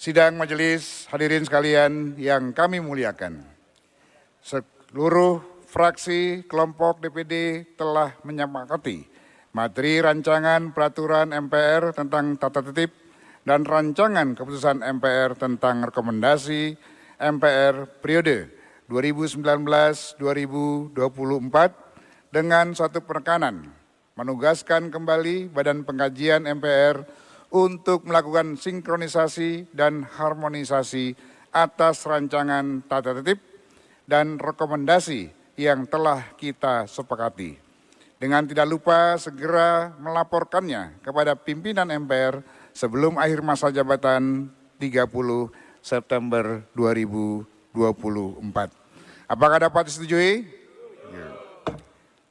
Sidang majelis, hadirin sekalian yang kami muliakan. Seluruh fraksi kelompok DPD telah menyepakati materi rancangan peraturan MPR tentang tata tertib dan rancangan keputusan MPR tentang rekomendasi MPR periode 2019-2024 dengan suatu penekanan menugaskan kembali Badan Pengkajian MPR untuk melakukan sinkronisasi dan harmonisasi atas rancangan tata tertib dan rekomendasi yang telah kita sepakati. Dengan tidak lupa segera melaporkannya kepada pimpinan MPR sebelum akhir masa jabatan 30 September 2024. Apakah dapat disetujui?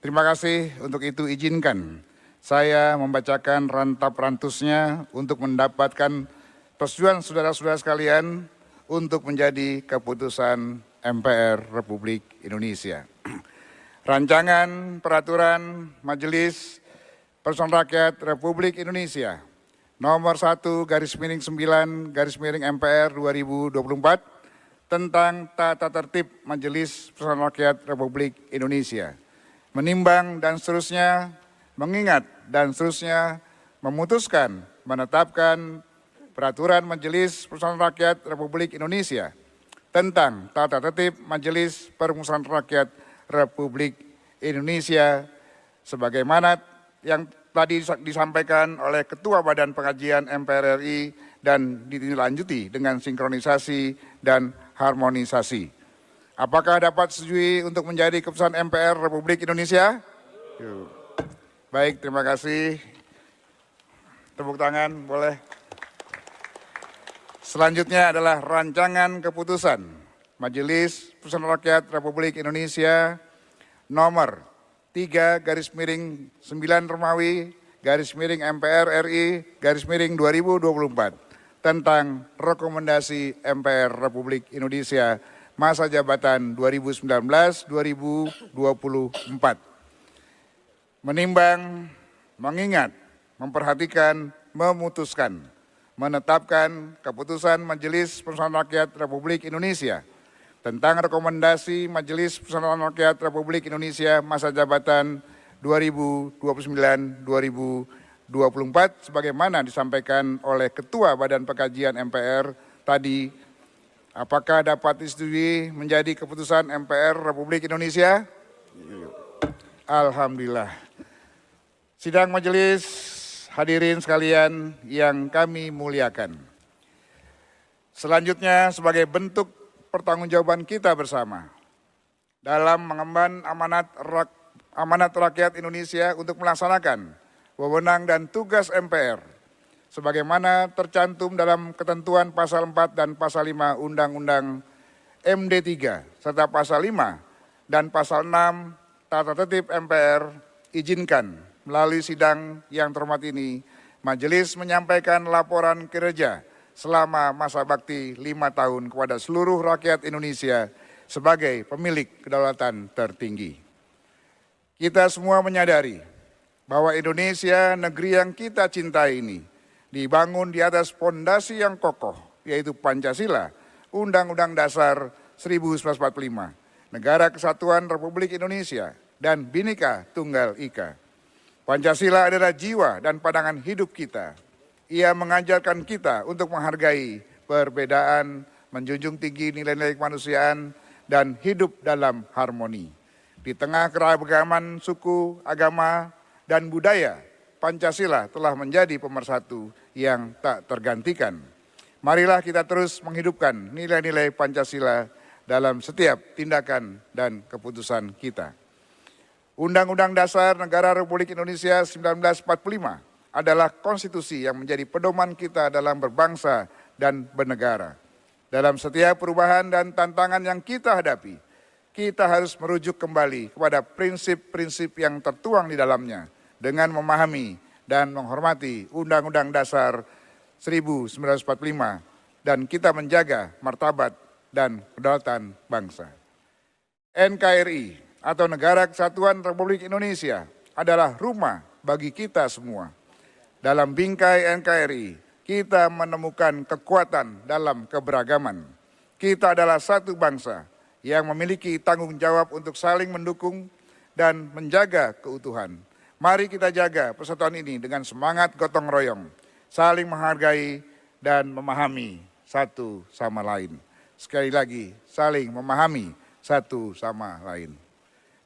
Terima kasih, untuk itu izinkan saya membacakan rantap rantusnya untuk mendapatkan persetujuan saudara-saudara sekalian untuk menjadi keputusan MPR Republik Indonesia. Rancangan Peraturan Majelis Permusyawaratan Rakyat Republik Indonesia nomor 1/9/MPR 2024 tentang tata tertib Majelis Permusyawaratan Rakyat Republik Indonesia. Menimbang dan seterusnya, mengingat dan seterusnya, memutuskan menetapkan Peraturan Majelis Permusyawaratan Rakyat Republik Indonesia tentang tata tertib Majelis Permusyawaratan Rakyat Republik Indonesia sebagaimana yang tadi disampaikan oleh Ketua Badan Pengkajian MPR RI dan ditindaklanjuti dengan sinkronisasi dan harmonisasi. Apakah dapat disetujui untuk menjadi keputusan MPR Republik Indonesia? Baik, terima kasih. Tepuk tangan, boleh. Selanjutnya adalah rancangan keputusan Majelis Permusyawaratan Rakyat Republik Indonesia nomor 3/9 Romawi/MPR RI /2024 tentang rekomendasi MPR Republik Indonesia masa jabatan 2019-2024. Menimbang, mengingat, memperhatikan, memutuskan, menetapkan keputusan Majelis Permusyawaratan Rakyat Republik Indonesia tentang rekomendasi Majelis Permusyawaratan Rakyat Republik Indonesia masa jabatan 2029-2024 sebagaimana disampaikan oleh Ketua Badan Pengkajian MPR tadi. Apakah dapat disetujui menjadi keputusan MPR Republik Indonesia? Alhamdulillah. Sidang majelis, hadirin sekalian yang kami muliakan. Selanjutnya sebagai bentuk pertanggungjawaban kita bersama dalam mengemban amanat rakyat Indonesia untuk melaksanakan wewenang dan tugas MPR sebagaimana tercantum dalam ketentuan pasal 4 dan pasal 5 Undang-Undang MD 3 serta pasal 5 dan pasal 6 Tata Tertib MPR, izinkan melalui sidang yang terhormat ini majelis menyampaikan laporan kinerja selama masa bakti 5 tahun kepada seluruh rakyat Indonesia sebagai pemilik kedaulatan tertinggi. Kita semua menyadari bahwa Indonesia, negeri yang kita cintai ini, dibangun di atas fondasi yang kokoh, yaitu Pancasila, Undang-Undang Dasar 1945, Negara Kesatuan Republik Indonesia, dan Bhinneka Tunggal Ika. Pancasila adalah jiwa dan pandangan hidup kita. Ia mengajarkan kita untuk menghargai perbedaan, menjunjung tinggi nilai-nilai kemanusiaan, dan hidup dalam harmoni. Di tengah keragaman suku, agama, dan budaya, Pancasila telah menjadi pemersatu yang tak tergantikan. Marilah kita terus menghidupkan nilai-nilai Pancasila dalam setiap tindakan dan keputusan kita. Undang-Undang Dasar Negara Republik Indonesia 1945 adalah konstitusi yang menjadi pedoman kita dalam berbangsa dan bernegara. Dalam setiap perubahan dan tantangan yang kita hadapi, kita harus merujuk kembali kepada prinsip-prinsip yang tertuang di dalamnya, dengan memahami dan menghormati Undang-Undang Dasar 1945 dan kita menjaga martabat dan kedaulatan bangsa. NKRI atau Negara Kesatuan Republik Indonesia adalah rumah bagi kita semua. Dalam bingkai NKRI, kita menemukan kekuatan dalam keberagaman. Kita adalah satu bangsa yang memiliki tanggung jawab untuk saling mendukung dan menjaga keutuhan. Mari kita jaga persatuan ini dengan semangat gotong royong, saling menghargai dan memahami satu sama lain. Sekali lagi, saling memahami satu sama lain.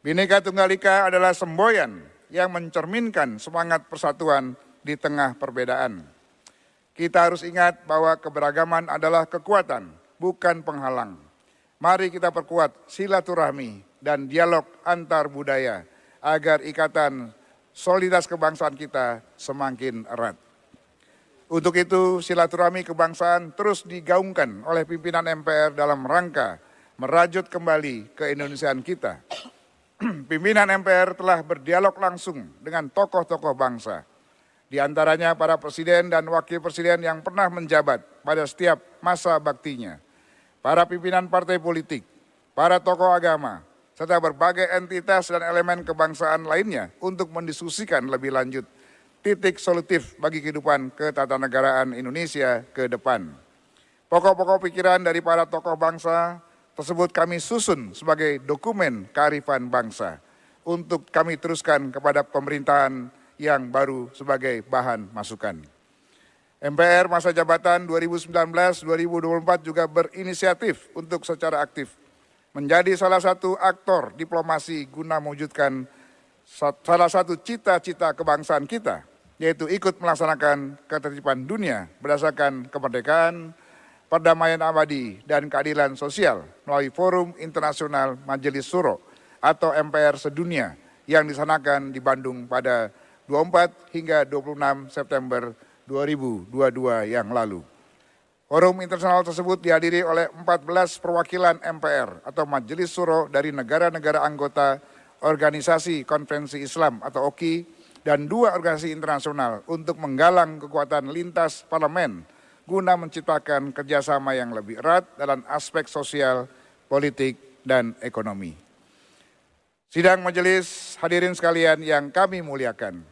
Bhinneka Tunggal Ika adalah semboyan yang mencerminkan semangat persatuan di tengah perbedaan. Kita harus ingat bahwa keberagaman adalah kekuatan, bukan penghalang. Mari kita perkuat silaturahmi dan dialog antar budaya agar ikatan soliditas kebangsaan kita semakin erat. Untuk itu, silaturahmi kebangsaan terus digaungkan oleh pimpinan MPR dalam rangka merajut kembali keindonesiaan kita. Pimpinan MPR telah berdialog langsung dengan tokoh-tokoh bangsa, di antaranya para presiden dan wakil presiden yang pernah menjabat pada setiap masa baktinya, para pimpinan partai politik, para tokoh agama, serta berbagai entitas dan elemen kebangsaan lainnya untuk mendiskusikan lebih lanjut titik solutif bagi kehidupan ketatanegaraan Indonesia ke depan. Pokok-pokok pikiran dari para tokoh bangsa tersebut kami susun sebagai dokumen kearifan bangsa untuk kami teruskan kepada pemerintahan yang baru sebagai bahan masukan. MPR masa jabatan 2019-2024 juga berinisiatif untuk secara aktif menjadi salah satu aktor diplomasi guna mewujudkan salah satu cita-cita kebangsaan kita, yaitu ikut melaksanakan ketertiban dunia berdasarkan kemerdekaan, perdamaian abadi, dan keadilan sosial melalui Forum Internasional Majelis Syuro atau MPR Sedunia yang disanakan di Bandung pada 24 hingga 26 September 2022 yang lalu. Forum internasional tersebut dihadiri oleh 14 perwakilan MPR atau Majelis Syuro dari negara-negara anggota Organisasi Konferensi Islam atau OKI dan 2 organisasi internasional untuk menggalang kekuatan lintas parlemen guna menciptakan kerjasama yang lebih erat dalam aspek sosial, politik, dan ekonomi. Sidang majelis hadirin sekalian yang kami muliakan,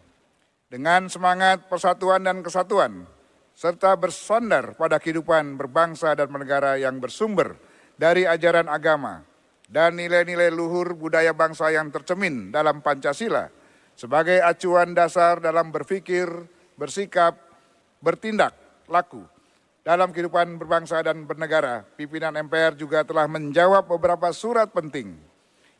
dengan semangat persatuan dan kesatuan, serta bersandar pada kehidupan berbangsa dan bernegara yang bersumber dari ajaran agama dan nilai-nilai luhur budaya bangsa yang tercermin dalam Pancasila sebagai acuan dasar dalam berpikir, bersikap, bertindak, laku. Dalam kehidupan berbangsa dan bernegara, pimpinan MPR juga telah menjawab beberapa surat penting.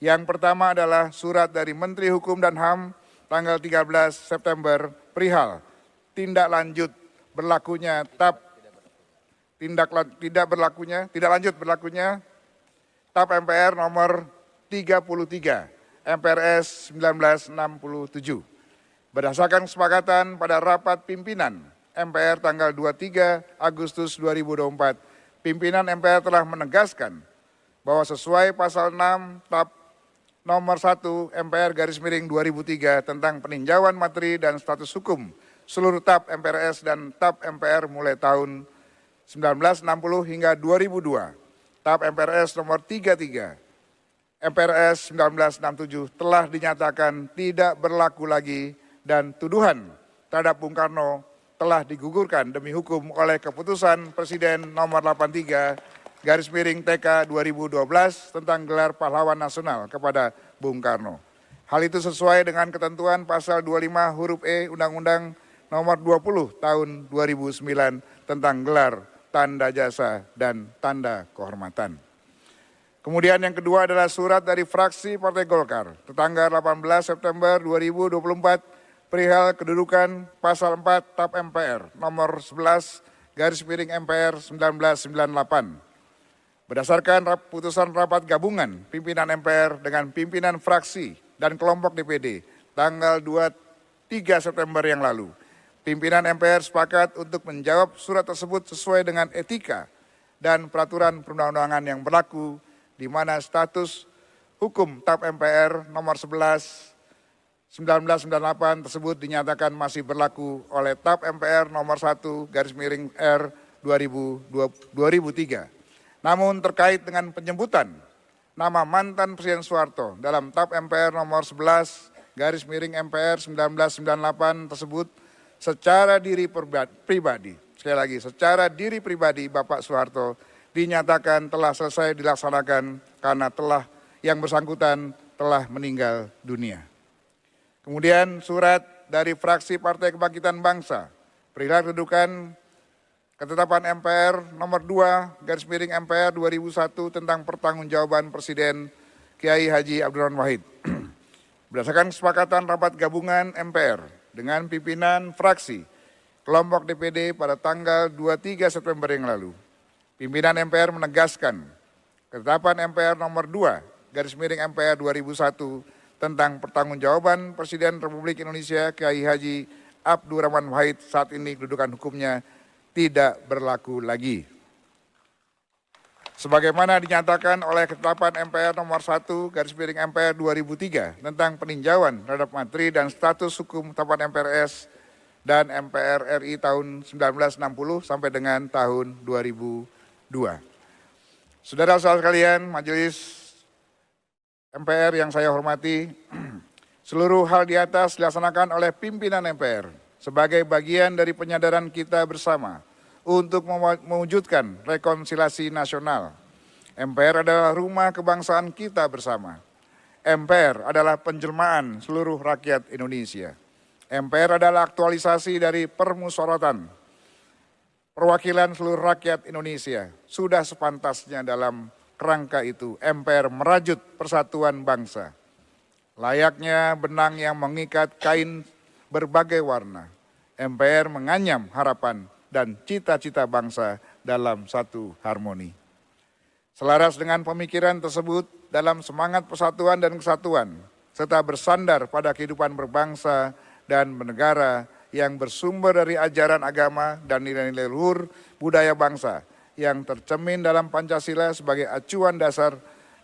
Yang pertama adalah surat dari Menteri Hukum dan HAM tanggal 13 September perihal tindak lanjut berlakunya tidak lanjut berlakunya TAP MPR nomor 33 MPRS 1967. Berdasarkan kesepakatan pada rapat pimpinan MPR tanggal 23 Agustus 2024, pimpinan MPR telah menegaskan bahwa sesuai pasal 6 TAP nomor 1 MPR _2003 tentang peninjauan materi dan status hukum seluruh TAP MPRS dan TAP MPR mulai tahun 1960 hingga 2002, TAP MPRS nomor 33 MPRS 1967 telah dinyatakan tidak berlaku lagi dan tuduhan terhadap Bung Karno telah digugurkan demi hukum oleh keputusan Presiden nomor 83/TK 2012 tentang gelar pahlawan nasional kepada Bung Karno. Hal itu sesuai dengan ketentuan pasal 25 huruf E Undang-Undang nomor 20 tahun 2009 tentang gelar, tanda jasa, dan tanda kehormatan. Kemudian yang kedua adalah surat dari fraksi Partai Golkar tanggal 18 September 2024 perihal kedudukan pasal 4 TAP MPR nomor 11 MPR 1998. Berdasarkan putusan rapat gabungan pimpinan MPR dengan pimpinan fraksi dan kelompok DPD tanggal 23 September yang lalu, pimpinan MPR sepakat untuk menjawab surat tersebut sesuai dengan etika dan peraturan perundang-undangan yang berlaku, di mana status hukum TAP MPR nomor 11 1998 tersebut dinyatakan masih berlaku oleh TAP MPR nomor 1 R 2003. Namun terkait dengan penyebutan nama mantan Presiden Soeharto dalam TAP MPR nomor 11 MPR 1998 tersebut secara diri pribadi sekali lagi, secara diri pribadi Bapak Soeharto dinyatakan telah selesai dilaksanakan karena yang bersangkutan telah meninggal dunia. Kemudian surat dari fraksi Partai Kebangkitan Bangsa, perihal kedudukan ketetapan MPR nomor 2/MPR 2001 tentang pertanggungjawaban Presiden Kiai Haji Abdul Rahman Wahid. Berdasarkan kesepakatan rapat gabungan MPR dengan pimpinan fraksi kelompok DPD pada tanggal 23 September yang lalu, pimpinan MPR menegaskan ketetapan MPR nomor 2/MPR 2001 tentang pertanggungjawaban Presiden Republik Indonesia Kiai Haji Abdul Rahman Wahid saat ini kedudukan hukumnya tidak berlaku lagi. Sebagaimana dinyatakan oleh ketetapan MPR nomor 1/MPR 2003 tentang peninjauan terhadap materi dan status hukum ketetapan MPRS dan MPR RI tahun 1960 sampai dengan tahun 2002. Saudara-saudara sekalian, majelis MPR yang saya hormati, seluruh hal di atas dilaksanakan oleh pimpinan MPR sebagai bagian dari penyadaran kita bersama untuk mewujudkan rekonsiliasi nasional. MPR adalah rumah kebangsaan kita bersama. MPR adalah penjelmaan seluruh rakyat Indonesia. MPR adalah aktualisasi dari permusyawaratan perwakilan seluruh rakyat Indonesia. Sudah sepantasnya dalam kerangka itu MPR merajut persatuan bangsa. Layaknya benang yang mengikat kain berbagai warna, MPR menganyam harapan dan cita-cita bangsa dalam satu harmoni. Selaras dengan pemikiran tersebut, dalam semangat persatuan dan kesatuan, serta bersandar pada kehidupan berbangsa dan bernegara yang bersumber dari ajaran agama dan nilai-nilai luhur budaya bangsa yang tercermin dalam Pancasila sebagai acuan dasar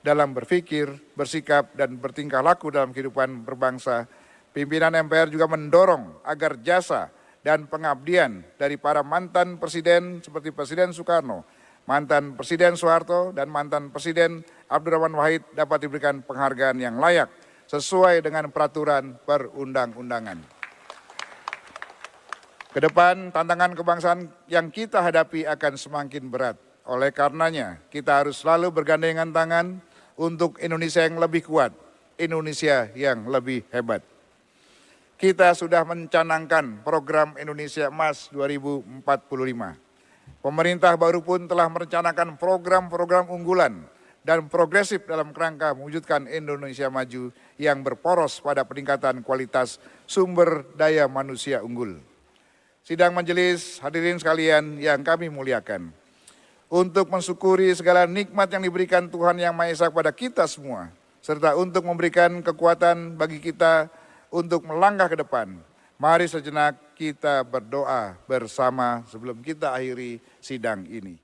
dalam berpikir, bersikap, dan bertingkah laku dalam kehidupan berbangsa, pimpinan MPR juga mendorong agar jasa dan pengabdian dari para mantan presiden seperti Presiden Soekarno, mantan Presiden Soeharto, dan mantan Presiden Abdul Rahman Wahid dapat diberikan penghargaan yang layak sesuai dengan peraturan perundang-undangan. Kedepan tantangan kebangsaan yang kita hadapi akan semakin berat. Oleh karenanya kita harus selalu bergandengan tangan untuk Indonesia yang lebih kuat, Indonesia yang lebih hebat. Kita sudah mencanangkan program Indonesia Emas 2045. Pemerintah baru pun telah merencanakan program-program unggulan dan progresif dalam kerangka mewujudkan Indonesia maju yang berporos pada peningkatan kualitas sumber daya manusia unggul. Sidang majelis, hadirin sekalian yang kami muliakan, untuk mensyukuri segala nikmat yang diberikan Tuhan Yang Maha Esa kepada kita semua, serta untuk memberikan kekuatan bagi kita untuk melangkah ke depan, mari sejenak kita berdoa bersama sebelum kita akhiri sidang ini.